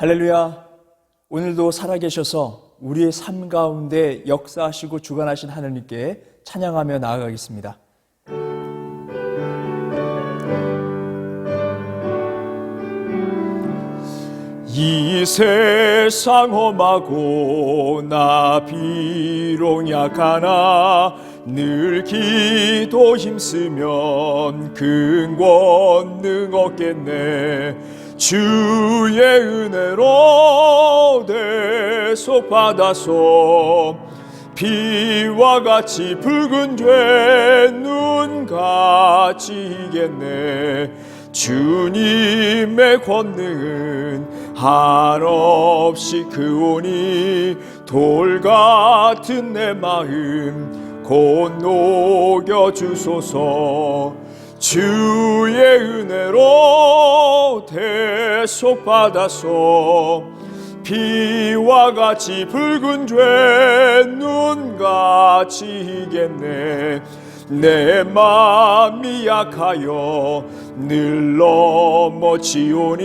할렐루야. 오늘도 살아계셔서 우리의 삶 가운데 역사하시고 주관하신 하나님께 찬양하며 나아가겠습니다. 이 세상 험하고 나 비록 약하나 늘 기도 힘쓰면 큰 권능 얻겠네. 주의 은혜로 대속받아서 비와 같이 붉은 죄 눈같이 이겠네. 주님의 권능은 한없이 크오니 돌 같은 내 마음 곧 녹여주소서. 주의 은혜로 대속받아서 비와 같이 붉은 죄 눈같이 이겠네. 내 마음이 약하여 늘 넘어지오니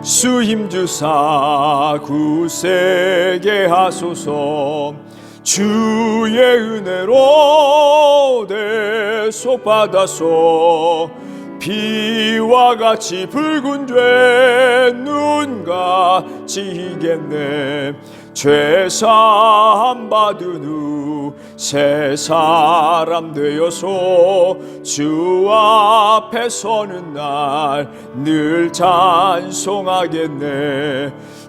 주 힘주사 굳세게 하소서. 주의 은혜로 대속받아서 비와 같이 붉은 죄 눈같이 이겠네. 죄사함 받은 후 새 사람 되어서 주 앞에 서는 날 늘 찬송하겠네.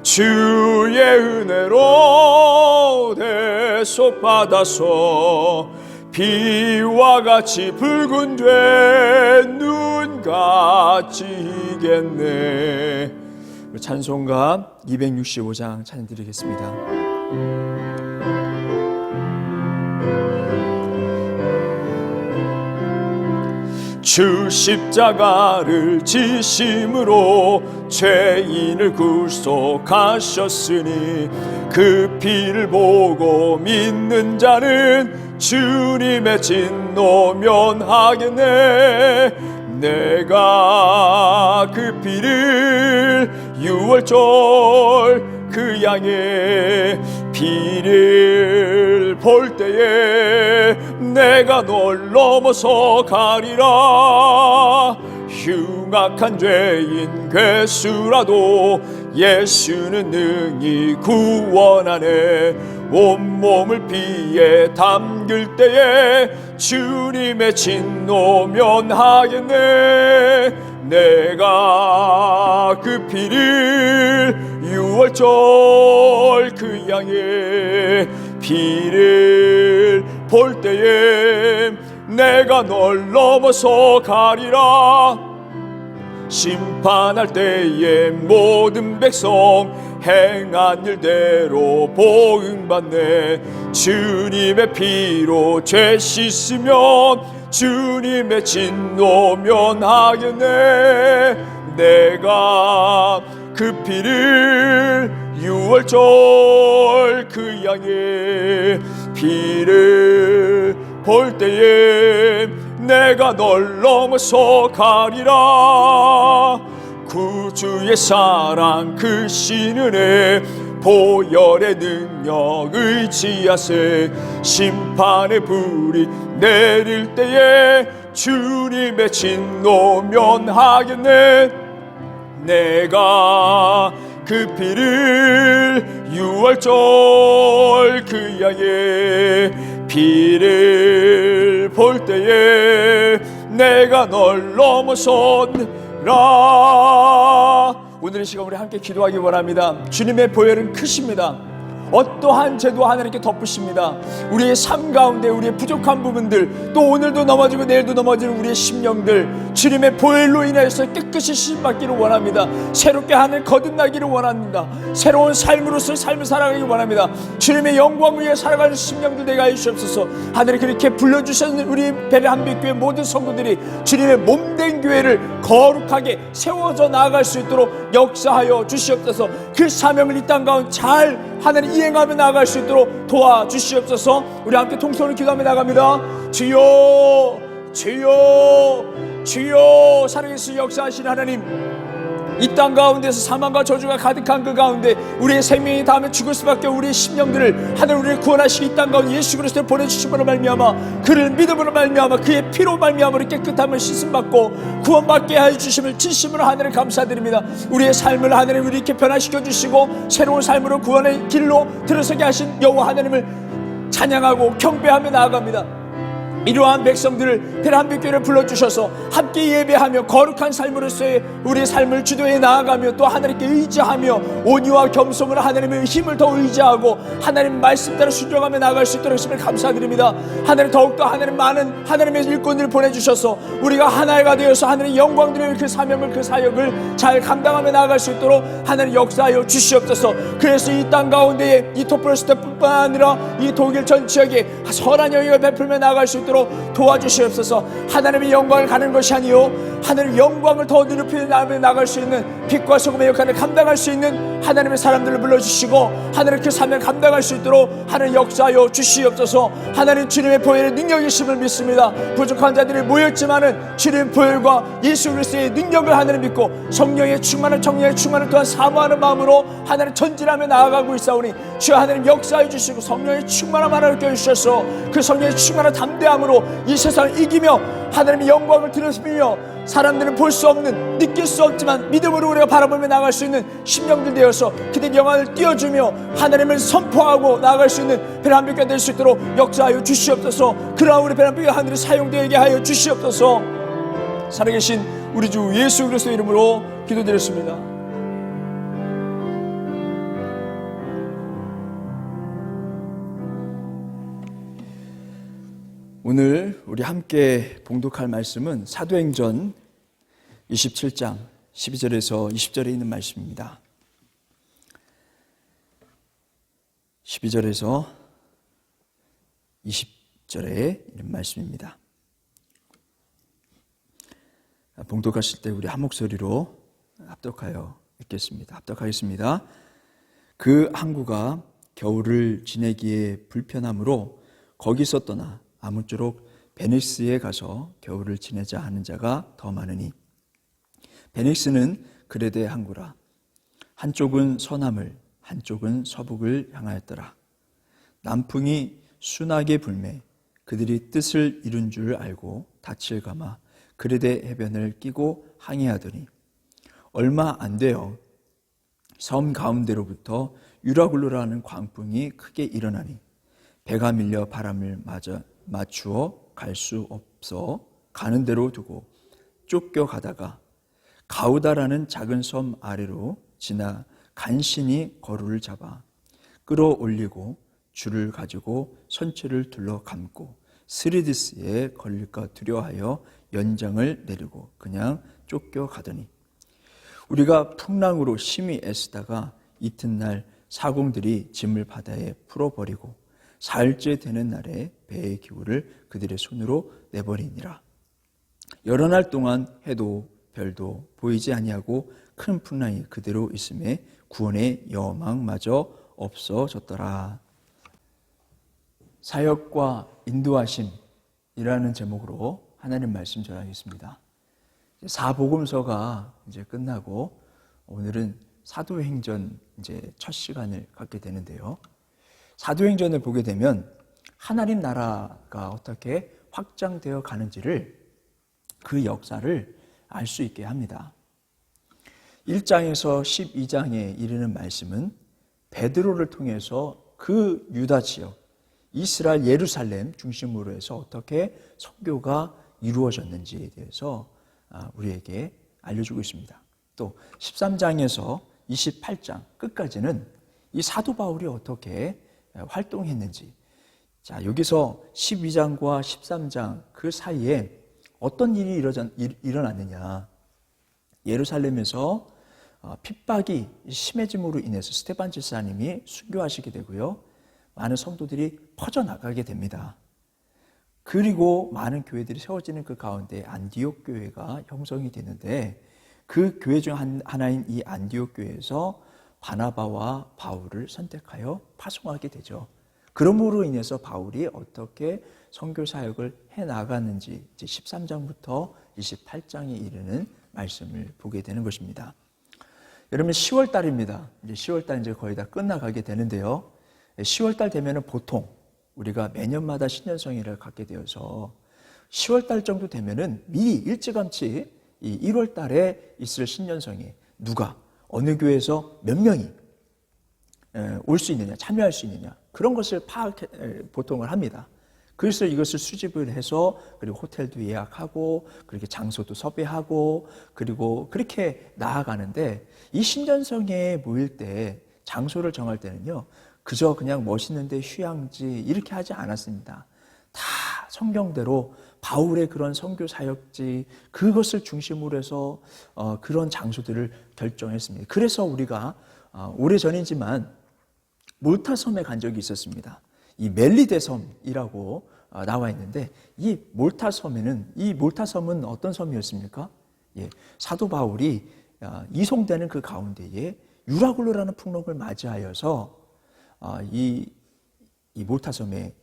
주의 은혜로 대속받아서 비와 같이 붉은 죄 눈같이 이겠네. 찬송가 265장 찬양드리겠습니다. 주 십자가를 지심으로 죄인을 구속하셨으니 그 피를 보고 믿는 자는 주님의 진노 면하겠네. 내가 그 피를 유월절 그 양의 피를 볼 때에 내가 널 넘어서 가리라. 흉악한 죄인 괴수라도 예수는 능히 구원하네. 온몸을 피에 담글 때에 주님의 진노 면하겠네. 내가 그 피를 유월절 그 양의 피를 볼 때에 내가 널 넘어서 가리라. 심판할 때에 모든 백성 행한 일대로 보응받네. 주님의 피로 죄 씻으면 주님의 진노 면하겠네. 내가 그 피를 유월절 그 양의 피를 볼 때에 내가 널 넘어서 가리라. 구주의 사랑 그 신은혜 보혈의 능력 의지하세. 심판의 불이 내릴 때에 주님의 진노 면하겠네. 내가 그 피를 유월절 그 양의 피를 볼 때에 내가 널 넘어서라. 오늘 이 시간 우리 함께 기도하기 원합니다. 주님의 보혈은 크십니다. 어떠한 죄도 하나님께 덮으십니다. 우리의 삶 가운데 우리의 부족한 부분들, 또 오늘도 넘어지고 내일도 넘어지는 우리의 심령들 주님의 보혈로 인해서 깨끗이 씻받기를 원합니다. 새롭게 하늘 거듭나기를 원합니다. 새로운 삶으로서의 삶을 살아가기 원합니다. 주님의 영광 위에 살아가는 심령들 되게 하시옵소서. 하늘이 그렇게 불러주셨는 우리 베레한빛교회 모든 성도들이 주님의 몸된 교회를 거룩하게 세워져 나아갈 수 있도록 역사하여 주시옵소서. 그 사명을 이 땅 가운데 잘 하나님 이행하며 나아갈 수 있도록 도와주시옵소서. 우리 함께 통성으로 기도하며 나갑니다. 주여 주여 주여. 살아계신 역사하신 하나님, 이 땅 가운데서 사망과 저주가 가득한 그 가운데 우리의 생명이 닿으면 죽을 수밖에 우리의 심령들을 하늘 우리를 구원하시기 이 땅 가운데 예수 그리스도를 보내주심으로 말미암아 그를 믿음으로 말미암아 그의 피로 말미암아 깨끗함을 씻음받고 구원받게 하여 주심을 진심으로 하늘을 감사드립니다. 우리의 삶을 하늘에 우리 이렇게 변화시켜 주시고 새로운 삶으로 구원의 길로 들어서게 하신 여호와 하나님을 찬양하고 경배하며 나아갑니다. 이러한 백성들을 베란비교회를 불러주셔서 함께 예배하며 거룩한 삶으로서의 우리의 삶을 주도해 나아가며 또 하나님께 의지하며 온유와 겸손으로 하나님의 힘을 더 의지하고 하나님 말씀대로 순종하며 나아갈 수 있도록 하심을 감사드립니다. 하나님 더욱더 하나님 많은 하나님의 일꾼들을 보내주셔서 우리가 하나가 되어서 하나님의 영광 드리는 그 사명을 그 사역을 잘 감당하며 나아갈 수 있도록 하나님 역사하여 주시옵소서. 그래서 이 땅 가운데에 이 토플로스터뿐만 아니라 이 독일 전 지역에 선한 영향을 베풀며 나아갈 수 있도록 도와주시옵소서. 하나님의 영광을 가는 것이 아니요 하나님의 영광을 더 높이 나아갈 수 있는 빛과 소금의 역할을 감당할 수 있는 하나님의 사람들을 불러주시고 하나님 그 사명을 감당할 수 있도록 하나님 역사하여 주시옵소서. 하나님 주님의 보혈의 능력이심을 믿습니다. 부족한 자들이 모였지만은 주님의 보혈과 예수 그리스도의 능력을 하나님 믿고 성령의 충만을 또한 사모하는 마음으로 하나님 전진하며 나아가고 있사오니 주여 하나님 역사해 주시고 성령의 충만함 하나를 껴주셔서 그 성령의 충만한 담대함으로 이 세상을 이기며 하나님의 영광을 드러내며 사람들은 볼 수 없는 느낄 수 없지만 믿음으로 우리가 바라보며 나아갈 수 있는 심령들 되어서 그들의 영광을 띄워주며 하나님을 선포하고 나아갈 수 있는 베란비교회가 될 수 있도록 역사하여 주시옵소서. 그러한 우리 베란비교회 하늘이 사용되게 하여 주시옵소서. 살아계신 우리 주 예수 그리스도 이름으로 기도드렸습니다. 오늘 우리 함께 봉독할 말씀은 사도행전 27장 12절에서 20절에 있는 말씀입니다. 12절에서 20절에 있는 말씀입니다. 봉독하실 때 우리 한 목소리로 합독하여 읽겠습니다. 합독하겠습니다. 그 항구가 겨울을 지내기에 불편하므로 거기서 떠나 아무쪼록 베니스에 가서 겨울을 지내자 하는 자가 더 많으니 베니스는 그레데 항구라. 한쪽은 서남을 한쪽은 서북을 향하였더라. 남풍이 순하게 불매 그들이 뜻을 이룬 줄 알고 닻을 감아 그레데 해변을 끼고 항해하더니 얼마 안 되어 섬 가운데로부터 유라굴로라는 광풍이 크게 일어나니 배가 밀려 바람을 맞추어 갈 수 없어 가는 대로 두고 쫓겨가다가 가우다라는 작은 섬 아래로 지나 간신히 거루를 잡아 끌어올리고 줄을 가지고 선체를 둘러 감고 스리디스에 걸릴까 두려워하여 연장을 내리고 그냥 쫓겨가더니 우리가 풍랑으로 심히 애쓰다가 이튿날 사공들이 짐을 바다에 풀어버리고 사흘째 되는 날에 배의 기울을 그들의 손으로 내버리니라. 여러 날 동안 해도 별도 보이지 아니하고 큰 풍랑이 그대로 있음에 구원의 여망마저 없어졌더라. 사역과 인도하심이라는 제목으로 하나님 말씀 전하겠습니다. 사복음서가 이제 끝나고 오늘은 사도행전 이제 첫 시간을 갖게 되는데요. 사도행전을 보게 되면 하나님 나라가 어떻게 확장되어 가는지를 그 역사를 알 수 있게 합니다. 1장에서 12장에 이르는 말씀은 베드로를 통해서 그 유다 지역, 이스라엘 예루살렘 중심으로 해서 어떻게 선교가 이루어졌는지에 대해서 우리에게 알려주고 있습니다. 또 13장에서 28장 끝까지는 이 사도 바울이 어떻게 활동했는지, 자 여기서 12장과 13장 그 사이에 어떤 일이 일어났느냐. 예루살렘에서 핍박이 심해짐으로 인해서 스데반 집사님이 순교하시게 되고요. 많은 성도들이 퍼져나가게 됩니다. 그리고 많은 교회들이 세워지는 그 가운데 안디옥 교회가 형성이 되는데 그 교회 중 하나인 이 안디옥 교회에서 바나바와 바울을 선택하여 파송하게 되죠. 그러므로 인해서 바울이 어떻게 선교 사역을 해나가는지 13장부터 28장에 이르는 말씀을 보게 되는 것입니다. 여러분 10월 달입니다. 이제 10월 달 이제 거의 다 끝나가게 되는데요. 10월 달 되면은 보통 우리가 매년마다 신년성회를 갖게 되어서 10월 달 정도 되면은 미리 일찌감치 이 1월 달에 있을 신년성회 누가 어느 교회에서 몇 명이 올 수 있느냐, 참여할 수 있느냐 그런 것을 보통을 합니다. 그래서 이것을 수집을 해서 그리고 호텔도 예약하고 그렇게 장소도 섭외하고 그리고 그렇게 나아가는데 이 신년성회에 모일 때 장소를 정할 때는요 그저 그냥 멋있는데 휴양지 이렇게 하지 않았습니다. 다 성경대로 바울의 그런 선교 사역지 그것을 중심으로 해서 그런 장소들을 결정했습니다. 그래서 우리가 오래전이지만 몰타섬에 간 적이 있었습니다. 이 멜리데 섬이라고 나와 있는데 이 몰타섬은 어떤 섬이었습니까? 예, 사도 바울이 이송되는 그 가운데에 유라굴로라는 풍록을 맞이하여서 이 몰타섬에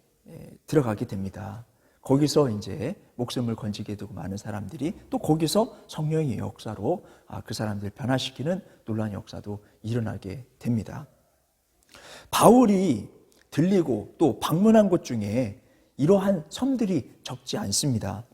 들어가게 됩니다. 거기서 이제 목숨을 건지게 되고 많은 사람들이 또 거기서 성령의 역사로 그 사람들을 변화시키는 놀라운 역사도 일어나게 됩니다. 바울이 들리고 또 방문한 곳 중에 이러한 섬들이 적지 않습니다.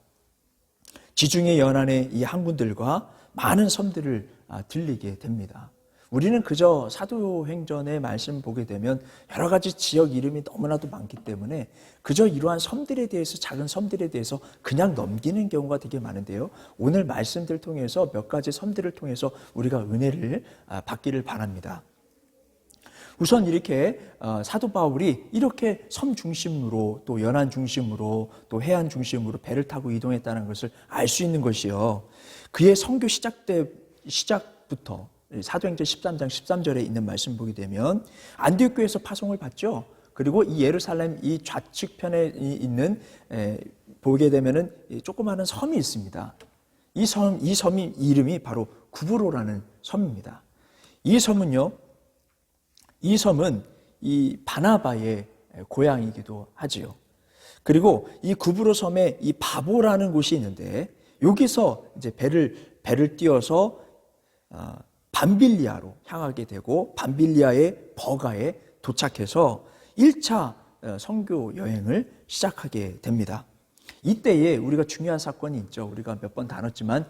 지중해 연안의 이 항구들과 많은 섬들을 들리게 됩니다. 우리는 그저 사도행전의 말씀 보게 되면 여러 가지 지역 이름이 너무나도 많기 때문에 그저 이러한 섬들에 대해서 작은 섬들에 대해서 그냥 넘기는 경우가 되게 많은데요. 오늘 말씀들 통해서 몇 가지 섬들을 통해서 우리가 은혜를 받기를 바랍니다. 우선 이렇게 사도 바울이 이렇게 섬 중심으로 또 연안 중심으로 또 해안 중심으로 배를 타고 이동했다는 것을 알 수 있는 것이요. 그의 선교 시작부터 사도행전 13장 13절에 있는 말씀 보게 되면 안디옥 교회에서 파송을 받죠. 그리고 이 예루살렘 이 좌측편에 있는 보게 되면은 조그마한 섬이 있습니다. 이 섬이 이름이 바로 구브로라는 섬입니다. 이 섬은 이 바나바의 고향이기도 하지요. 그리고 이 구브로 섬에 이 바보라는 곳이 있는데 여기서 이제 배를 띄워서 밤빌리아로 향하게 되고 밤빌리아의 버가에 도착해서 1차 선교 여행을 시작하게 됩니다. 이때에 우리가 중요한 사건이 있죠. 우리가 몇 번 다뤘지만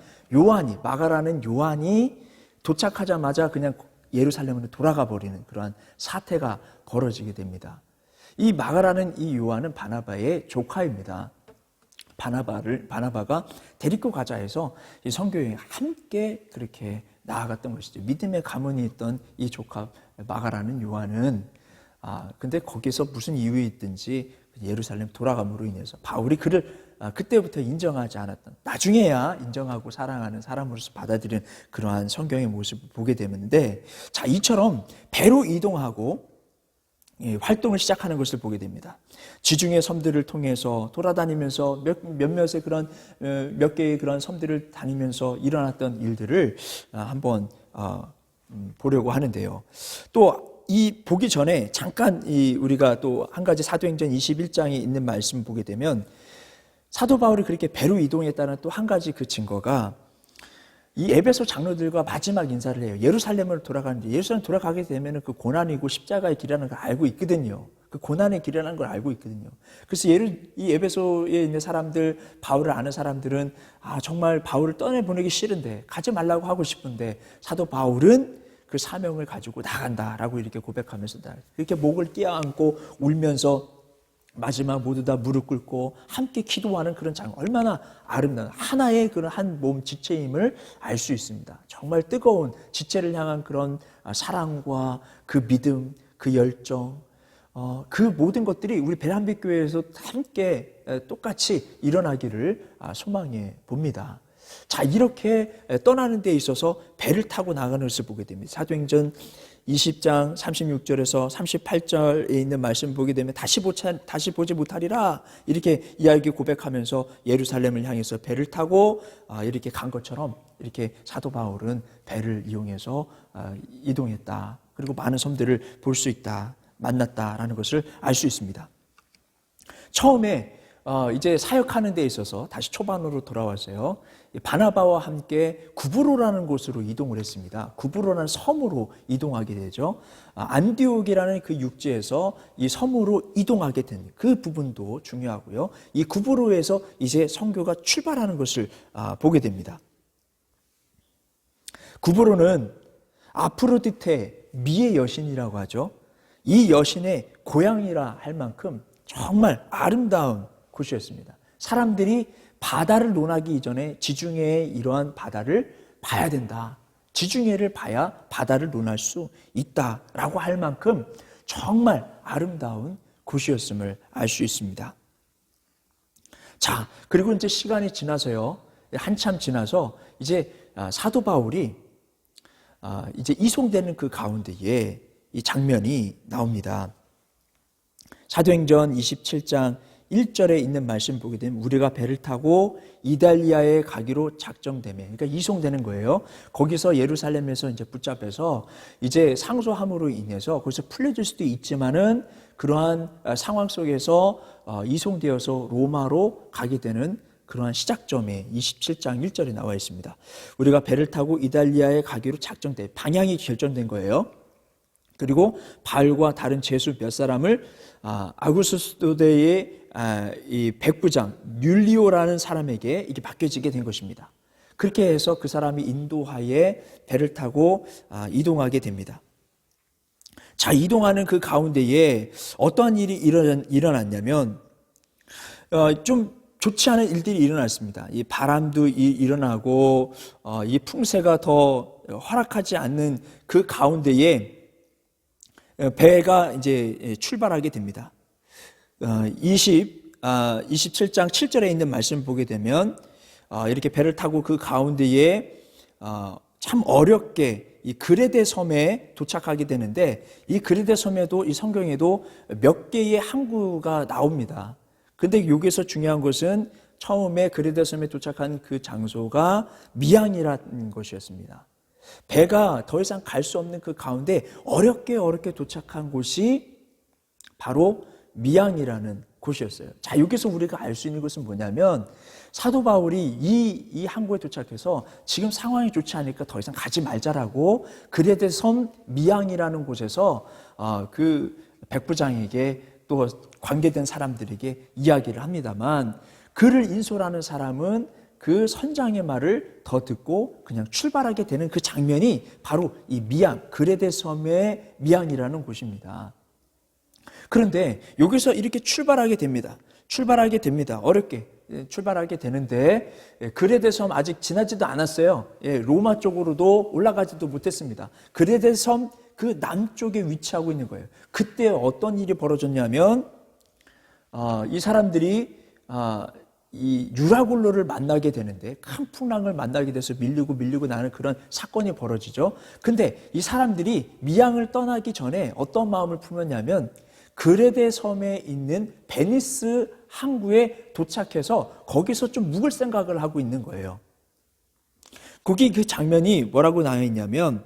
마가라는 요한이 도착하자마자 그냥 예루살렘으로 돌아가 버리는 그러한 사태가 벌어지게 됩니다. 이 마가라는 이 요한은 바나바의 조카입니다. 바나바가 데리고 가자 해서 이 선교여행에 함께 그렇게 나아갔던 것이죠. 믿음의 가문이 있던 이 조카 마가라는 요한은 근데 거기서 무슨 이유에 있든지 예루살렘 돌아감으로 인해서 바울이 그를 그때부터 인정하지 않았던 나중에야 인정하고 사랑하는 사람으로서 받아들인 그러한 성경의 모습을 보게 되는데 자 이처럼 배로 이동하고 활동을 시작하는 것을 보게 됩니다. 지중해 섬들을 통해서 돌아다니면서 몇몇의 그런 몇 개의 그런 섬들을 다니면서 일어났던 일들을 한번 보려고 하는데요. 또 이 보기 전에 잠깐 우리가 또 한 가지 사도행전 21장에 있는 말씀 보게 되면 사도 바울이 그렇게 배로 이동했다는 또 한 가지 그 증거가 이 에베소 장로들과 마지막 인사를 해요. 예루살렘으로 돌아가는데 예루살렘 돌아가게 되면 그 고난이고 십자가의 길이라는 걸 알고 있거든요. 그 고난의 길이라는 걸 알고 있거든요. 그래서 이 에베소에 있는 사람들, 바울을 아는 사람들은 정말 바울을 떠내보내기 싫은데 가지 말라고 하고 싶은데 사도 바울은 그 사명을 가지고 나간다라고 이렇게 고백하면서 이렇게 목을 띄어안고 울면서 마지막 모두 다 무릎 꿇고 함께 기도하는 그런 장면 얼마나 아름다운 하나의 그런 한 몸 지체임을 알 수 있습니다. 정말 뜨거운 지체를 향한 그런 사랑과 그 믿음, 그 열정, 그 모든 것들이 우리 베란빛 교회에서 함께 똑같이 일어나기를 소망해 봅니다. 자, 이렇게 떠나는 데 있어서 배를 타고 나가는 것을 보게 됩니다. 사도행전 20장 36절에서 38절에 있는 말씀 보게 되면 다시 보지 못하리라 이렇게 이야기 고백하면서 예루살렘을 향해서 배를 타고 이렇게 간 것처럼 이렇게 사도 바울은 배를 이용해서 이동했다. 그리고 많은 섬들을 볼 수 있다. 만났다라는 것을 알 수 있습니다. 처음에 이제 사역하는 데 있어서 다시 초반으로 돌아왔어요. 바나바와 함께 구브로라는 곳으로 이동을 했습니다. 구브로라는 섬으로 이동하게 되죠. 안디옥이라는 그 육지에서 이 섬으로 이동하게 된 그 부분도 중요하고요. 이 구브로에서 이제 선교가 출발하는 것을 보게 됩니다. 구브로는 아프로디테, 미의 여신이라고 하죠. 이 여신의 고향이라 할 만큼 정말 아름다운 곳이었습니다. 사람들이 바다를 논하기 이전에 지중해의 이러한 바다를 봐야 된다. 지중해를 봐야 바다를 논할 수 있다라고 할 만큼 정말 아름다운 곳이었음을 알 수 있습니다. 자, 그리고 이제 시간이 지나서요. 한참 지나서 이제 사도 바울이 이제 이송되는 그 가운데에 이 장면이 나옵니다. 사도행전 27장 1절에 있는 말씀 보게 되면 우리가 배를 타고 이달리아에 가기로 작정되며, 그러니까 이송되는 거예요. 거기서 예루살렘에서 이제 붙잡혀서 이제 상소함으로 인해서 거기서 풀려질 수도 있지만은 그러한 상황 속에서 이송되어서 로마로 가게 되는 그러한 시작점에 27장 1절에 나와 있습니다. 우리가 배를 타고 이달리아에 가기로 작정돼, 방향이 결정된 거예요. 그리고 바울과 다른 제수 몇 사람을 아구스도대의 이 백부장 율리오라는 사람에게 이게 맡겨지게 된 것입니다. 그렇게 해서 그 사람이 인도하에 배를 타고 이동하게 됩니다. 자, 이동하는 그 가운데에 어떠한 일이 일어났냐면 좀 좋지 않은 일들이 일어났습니다. 이 바람도 일어나고 이 풍세가 더 허락하지 않는 그 가운데에 배가 이제 출발하게 됩니다. 27장 7절에 있는 말씀 보게 되면 이렇게 배를 타고 그 가운데에 참 어렵게 이 그레데 섬에 도착하게 되는데, 이 그레데 섬에도 이 성경에도 몇 개의 항구가 나옵니다. 근데 여기서 중요한 것은 처음에 그레데 섬에 도착한 그 장소가 미양이라는 것이었습니다. 배가 더 이상 갈 수 없는 그 가운데 어렵게 도착한 곳이 바로 미양이라는 곳이었어요. 자, 여기서 우리가 알 수 있는 것은 뭐냐면 사도 바울이 이 항구에 도착해서 지금 상황이 좋지 않으니까 더 이상 가지 말자라고 그레데 섬 미양이라는 곳에서 그 백부장에게 또 관계된 사람들에게 이야기를 합니다만, 그를 인솔하는 사람은 그 선장의 말을 더 듣고 그냥 출발하게 되는 그 장면이 바로 이 미양, 그레데 섬의 미양이라는 곳입니다. 그런데 여기서 이렇게 출발하게 됩니다. 어렵게 출발하게 되는데, 그레데 섬 아직 지나지도 않았어요. 로마 쪽으로도 올라가지도 못했습니다. 그레데 섬 그 남쪽에 위치하고 있는 거예요. 그때 어떤 일이 벌어졌냐면 이 사람들이 이 유라굴로를 만나게 되는데, 큰 풍랑을 만나게 돼서 밀리고 나는 그런 사건이 벌어지죠. 근데 이 사람들이 미양을 떠나기 전에 어떤 마음을 품었냐면 그레데 섬에 있는 베니스 항구에 도착해서 거기서 좀 묵을 생각을 하고 있는 거예요. 거기 그 장면이 뭐라고 나와 있냐면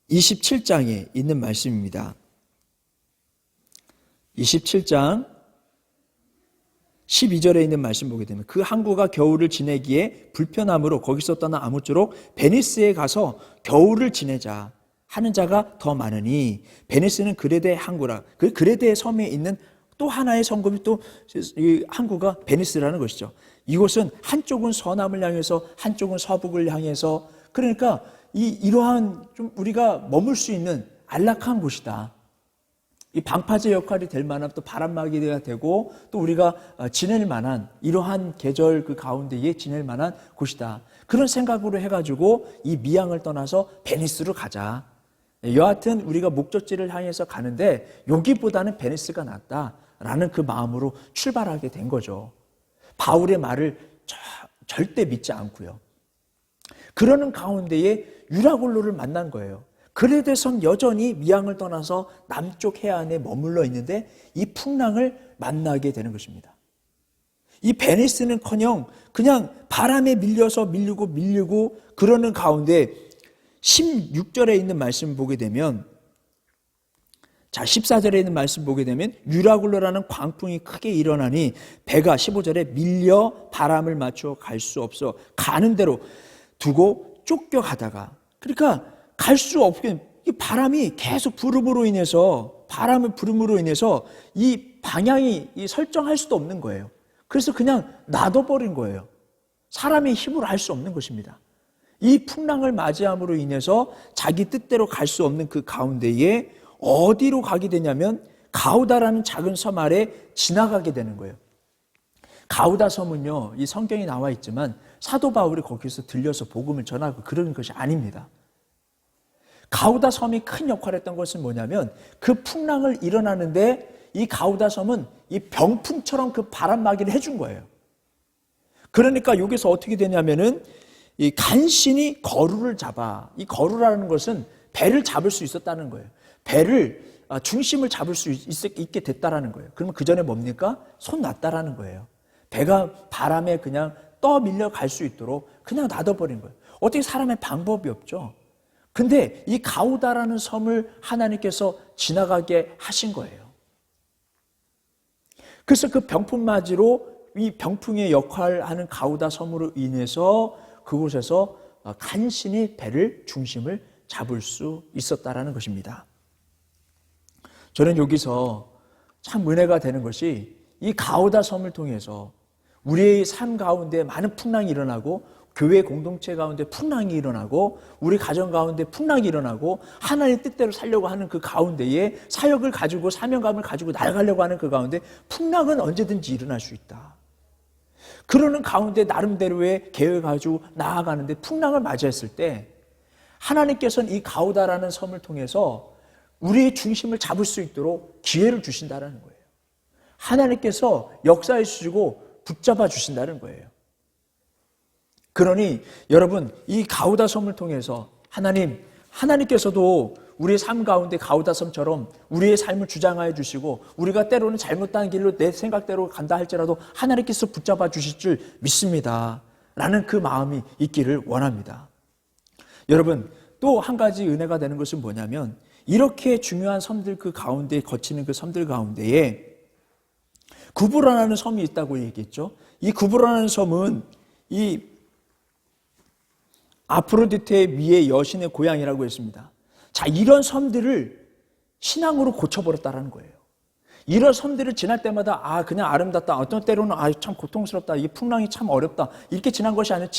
27장에 있는 말씀입니다. 27장 12절에 있는 말씀 보게 되면 그 항구가 겨울을 지내기에 불편함으로 거기서 떠나 아무쪼록 베니스에 가서 겨울을 지내자 하는 자가 더 많으니, 베니스는 그레데 항구라, 그 그레데 섬에 있는 또 하나의 성읍이 또 이 항구가 베니스라는 것이죠. 이곳은 한쪽은 서남을 향해서 한쪽은 서북을 향해서, 그러니까 이러한 좀 우리가 머물 수 있는 안락한 곳이다. 이 방파제 역할이 될 만한, 또 바람막이가 되고 또 우리가 지낼 만한 이러한 계절 그 가운데에 지낼 만한 곳이다. 그런 생각으로 해가지고 이 미양을 떠나서 베니스로 가자. 여하튼 우리가 목적지를 향해서 가는데 여기보다는 베니스가 낫다라는 그 마음으로 출발하게 된 거죠. 바울의 말을 절대 믿지 않고요. 그러는 가운데에 유라굴로를 만난 거예요. 그레데 섬 여전히 미양을 떠나서 남쪽 해안에 머물러 있는데 이 풍랑을 만나게 되는 것입니다. 이 베니스는커녕 그냥 바람에 밀려서 밀리고 그러는 가운데 16절에 있는 말씀 보게 되면, 자, 14절에 있는 말씀 보게 되면 유라굴로라는 광풍이 크게 일어나니 배가 15절에 밀려 바람을 맞춰 갈 수 없어 가는 대로 두고 쫓겨가다가, 그러니까 갈 수 없게 이 바람이 계속 부름으로 인해서 이 방향이 설정할 수도 없는 거예요. 그래서 그냥 놔둬버린 거예요. 사람의 힘으로 할 수 없는 것입니다. 이 풍랑을 맞이함으로 인해서 자기 뜻대로 갈 수 없는 그 가운데에 어디로 가게 되냐면 가우다라는 작은 섬 아래 지나가게 되는 거예요. 가우다 섬은요, 이 성경에 나와 있지만 사도 바울이 거기서 들려서 복음을 전하고 그런 것이 아닙니다. 가우다 섬이 큰 역할을 했던 것은 뭐냐면 그 풍랑을 일어나는데 이 가우다 섬은 이 병풍처럼 그 바람막이를 해준 거예요. 그러니까 여기서 어떻게 되냐면은 이 간신히 거루를 잡아, 이 거루라는 것은 배를 잡을 수 있었다는 거예요. 배를 중심을 잡을 수 있게 됐다라는 거예요. 그러면 그 전에 뭡니까? 손 놨다라는 거예요. 배가 바람에 그냥 떠밀려 갈 수 있도록 그냥 놔둬버린 거예요. 어떻게 사람의 방법이 없죠. 근데 이 가우다라는 섬을 하나님께서 지나가게 하신 거예요. 그래서 그 병풍 맞이로 이 병풍의 역할을 하는 가우다 섬으로 인해서 그곳에서 간신히 배를 중심을 잡을 수 있었다라는 것입니다. 저는 여기서 참 은혜가 되는 것이 이 가우다 섬을 통해서 우리의 삶 가운데 많은 풍랑이 일어나고 교회 공동체 가운데 풍랑이 일어나고 우리 가정 가운데 풍랑이 일어나고 하나님의 뜻대로 살려고 하는 그 가운데에 사역을 가지고 사명감을 가지고 나아가려고 하는 그 가운데 풍랑은 언제든지 일어날 수 있다. 그러는 가운데 나름대로의 계획을 가지고 나아가는데 풍랑을 맞이했을 때 하나님께서는 이 가우다라는 섬을 통해서 우리의 중심을 잡을 수 있도록 기회를 주신다는 거예요. 하나님께서 역사해 주시고 붙잡아 주신다는 거예요. 그러니 여러분, 이 가우다 섬을 통해서 하나님께서도 우리의 삶 가운데 가우다 섬처럼 우리의 삶을 주장하여 주시고 우리가 때로는 잘못된 길로 내 생각대로 간다 할지라도 하나님께서 붙잡아 주실 줄 믿습니다. 라는 그 마음이 있기를 원합니다. 여러분, 또 한 가지 은혜가 되는 것은 뭐냐면 이렇게 중요한 섬들 그 가운데 거치는 그 섬들 가운데에 구브라라는 섬이 있다고 얘기했죠. 이 구브라라는 섬은 이 아프로디테의 미의 여신의 고향이라고 했습니다. 자, 이런 섬들을 신앙으로 고쳐버렸다는 거예요. 이런 섬들을 지날 때마다 그냥 아름답다. 어떤 때로는 참 고통스럽다. 이 풍랑이 참 어렵다. 이렇게 지난 것이 아니라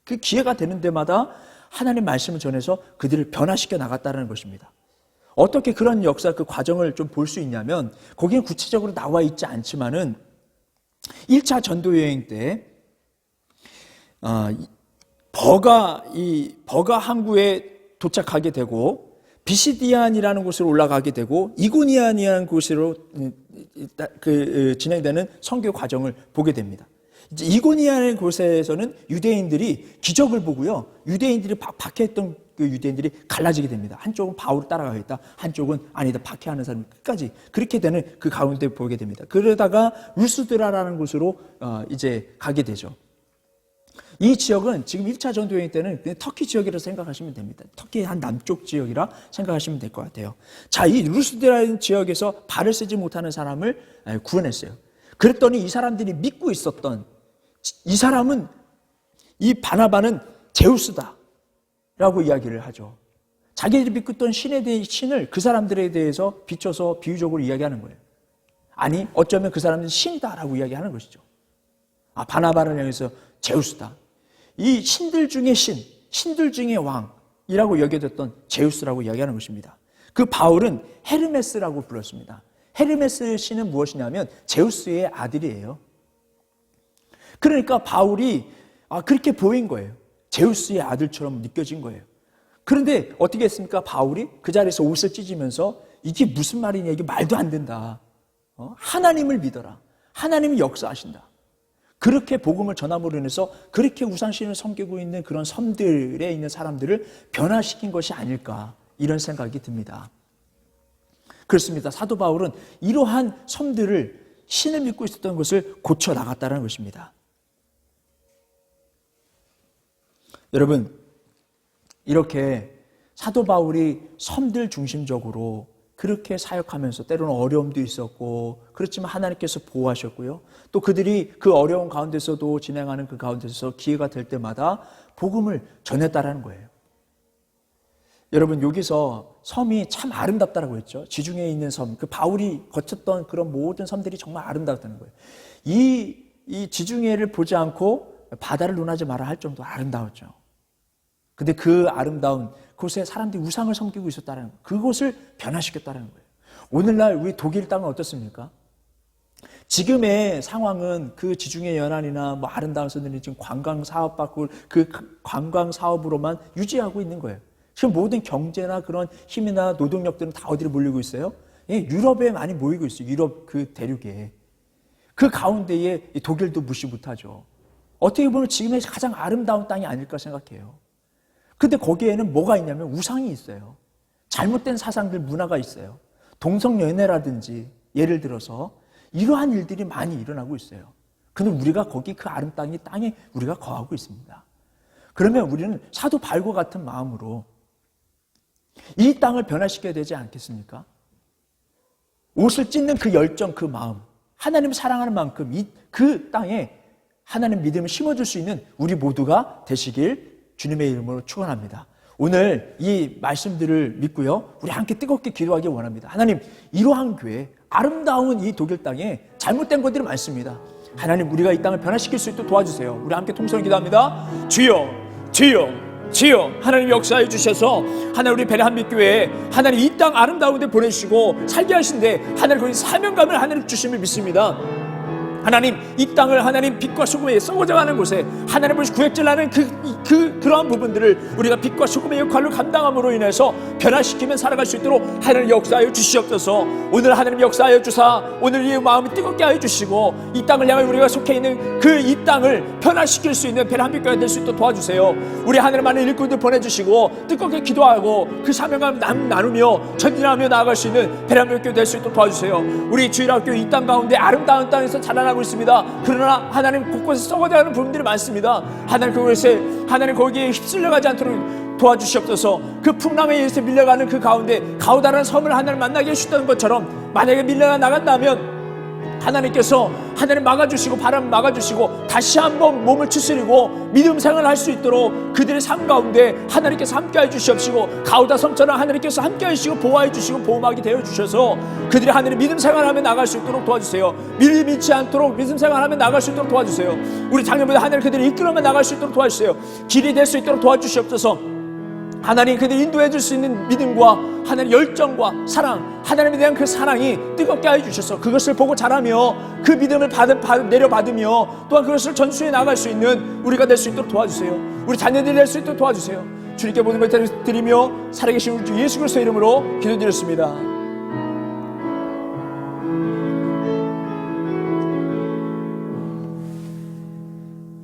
그 기회가 되는 데마다 하나님 말씀을 전해서 그들을 변화시켜 나갔다는 것입니다. 어떻게 그런 역사 그 과정을 좀 볼 수 있냐면 거기엔 구체적으로 나와 있지 않지만은 1차 전도 여행 때 버가 항구에 도착하게 되고 비시디안이라는 곳으로 올라가게 되고 이고니안이라는 곳으로 진행되는 선교 과정을 보게 됩니다. 이제 이고니아의 곳에서는 유대인들이 기적을 보고요. 유대인들이 박해했던 그 유대인들이 갈라지게 됩니다. 한쪽은 바울을 따라가겠다. 한쪽은 아니다. 박해하는 사람 끝까지 그렇게 되는 그 가운데 보게 됩니다. 그러다가 루스드라라는 곳으로 이제 가게 되죠. 이 지역은 지금 1차 전도여행 때는 그냥 터키 지역이라고 생각하시면 됩니다. 터키의 한 남쪽 지역이라 생각하시면 될 것 같아요. 자, 이 루스드라는 지역에서 발을 쓰지 못하는 사람을 구원했어요. 그랬더니 이 사람들이 믿고 있었던 이 사람은 이 바나바는 제우스다 라고 이야기를 하죠. 자기들이 믿고 있던 신을 그 사람들에 대해서 비춰서 비유적으로 이야기하는 거예요. 아니, 어쩌면 그 사람은 신이다 라고 이야기하는 것이죠. 바나바를 향해서 제우스다. 이 신들 중에 신들 중에 왕이라고 여겨졌던 제우스라고 이야기하는 것입니다. 그 바울은 헤르메스라고 불렀습니다. 헤르메스 신은 무엇이냐면 제우스의 아들이에요. 그러니까 바울이 그렇게 보인 거예요. 제우스의 아들처럼 느껴진 거예요. 그런데 어떻게 했습니까? 바울이 그 자리에서 옷을 찢으면서 이게 무슨 말이냐, 이게 말도 안 된다. 하나님을 믿어라. 하나님이 역사하신다. 그렇게 복음을 전함으로 인해서 그렇게 우상신을 섬기고 있는 그런 섬들에 있는 사람들을 변화시킨 것이 아닐까, 이런 생각이 듭니다. 그렇습니다. 사도 바울은 이러한 섬들을 신을 믿고 있었던 것을 고쳐 나갔다는 것입니다. 여러분, 이렇게 사도 바울이 섬들 중심적으로 그렇게 사역하면서 때로는 어려움도 있었고 그렇지만 하나님께서 보호하셨고요. 또 그들이 그 어려운 가운데서도 진행하는 그 가운데서 기회가 될 때마다 복음을 전했다라는 거예요. 여러분, 여기서 섬이 참 아름답다라고 했죠. 지중해에 있는 섬, 그 바울이 거쳤던 그런 모든 섬들이 정말 아름답다는 거예요. 이 지중해를 보지 않고 바다를 논하지 마라 할 정도로 아름다웠죠. 근데 그 아름다운 곳에 사람들이 우상을 섬기고 있었다는 거예요. 그곳을 변화시켰다는 거예요. 오늘날 우리 독일 땅은 어떻습니까? 지금의 상황은 그 지중해 연안이나 뭐 아름다운 섬들이 지금 관광 사업 받고 그 관광 사업으로만 유지하고 있는 거예요. 지금 모든 경제나 그런 힘이나 노동력들은 다 어디로 몰리고 있어요? 예, 유럽에 많이 모이고 있어요. 유럽 그 대륙에. 그 가운데에 독일도 무시 못하죠. 어떻게 보면 지금의 가장 아름다운 땅이 아닐까 생각해요. 근데 거기에는 뭐가 있냐면 우상이 있어요. 잘못된 사상들, 문화가 있어요. 동성연애라든지 예를 들어서 이러한 일들이 많이 일어나고 있어요. 근데 우리가 거기 그 아름다운 땅에 우리가 거하고 있습니다. 그러면 우리는 사도 바울과 같은 마음으로 이 땅을 변화시켜야 되지 않겠습니까? 옷을 찢는 그 열정, 그 마음, 하나님을 사랑하는 만큼 그 땅에 하나님 믿음을 심어줄 수 있는 우리 모두가 되시길 주님의 이름으로 축원합니다. 오늘 이 말씀들을 믿고요, 우리 함께 뜨겁게 기도하기 원합니다. 하나님, 이러한 교회, 아름다운 이 독일 땅에 잘못된 것들이 많습니다. 하나님, 우리가 이 땅을 변화시킬 수 있도록 도와주세요. 우리 함께 통성을 기도합니다. 주여, 주여, 주여, 하나님 역사해 주셔서 하나님 우리 베레한빛교회에 하나님 이 땅 아름다운 데 보내주시고 살게 하신데 하나님 거기 사명감을 하나님 주심을 믿습니다. 하나님 이 땅을 하나님 빛과 소금에 썩어져가는 곳에 하나님 을 구획질하는 그러한 부분들을 우리가 빛과 소금의 역할을 감당함으로 인해서 변화시키면 살아갈 수 있도록 하나님 역사하여 주시옵소서. 오늘 하나님 역사하여 주사 오늘 이 마음을 뜨겁게 하여 주시고 이 땅을 향해 우리가 속해 있는 그 이 땅을 변화시킬 수 있는 베레한빛교회가 될 수 있도록 도와주세요. 우리 하나님 많은 일꾼들 보내주시고 뜨겁게 기도하고 그 사명감 나누며 전진하며 나아갈 수 있는 베레한빛교회 될 수 있도록 도와주세요. 우리 주일학교 이 땅 가운데 아름다운 땅에서 자라나고 있습니다. 그러나 하나님 곳곳에 썩어가는 부분들이 많습니다. 하나님 그곳에 하나님 거기에 휩쓸려가지 않도록 도와주시옵소서. 그 풍랑에 의해서 밀려가는 그 가운데 가오다라는 섬을 하나님 만나게 해주셨던 것처럼 만약에 밀려가 나간다면 하나님께서 하나님 막아주시고 바람 막아주시고 다시 한번 몸을 추스리고 믿음 생활을 할 수 있도록 그들의 삶 가운데 하나님께서 함께해 주시옵시고 가우다 섬처럼 하나님께서 함께해 주시고 보호해 주시고 보호막이 되어 주셔서 그들이 하나님 믿음 생활하며 나갈 수 있도록 도와주세요. 믿음 잃지 않도록 믿음 생활하며 나갈 수 있도록 도와주세요. 우리 자녀보다 하나님 그들이 이끌어며 나갈 수 있도록 도와주세요. 길이 될 수 있도록 도와주시옵소서. 하나님 그들 인도해 줄 수 있는 믿음과 하나님 열정과 사랑, 하나님에 대한 그 사랑이 뜨겁게 하여 주셔서 그것을 보고 자라며 그 믿음을 내려받으며 또한 그것을 전수해 나갈 수 있는 우리가 될 수 있도록 도와주세요. 우리 자녀들이 될 수 있도록 도와주세요. 주님께 모든 것을 드리며 살아계신 우리 주 예수 그리스도의 이름으로 기도드렸습니다.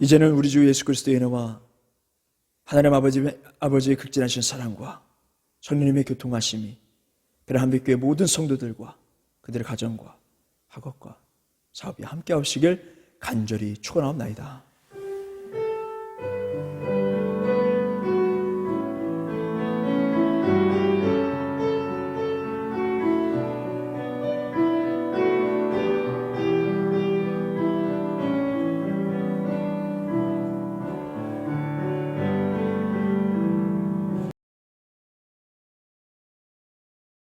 이제는 우리 주 예수 그리스도의 은혜와 하나님 아버지의 극진하신 사랑과 성령님의 교통하심이 베레한빛교회 모든 성도들과 그들의 가정과 학업과 사업이 함께 하시길 간절히 축원하옵나이다.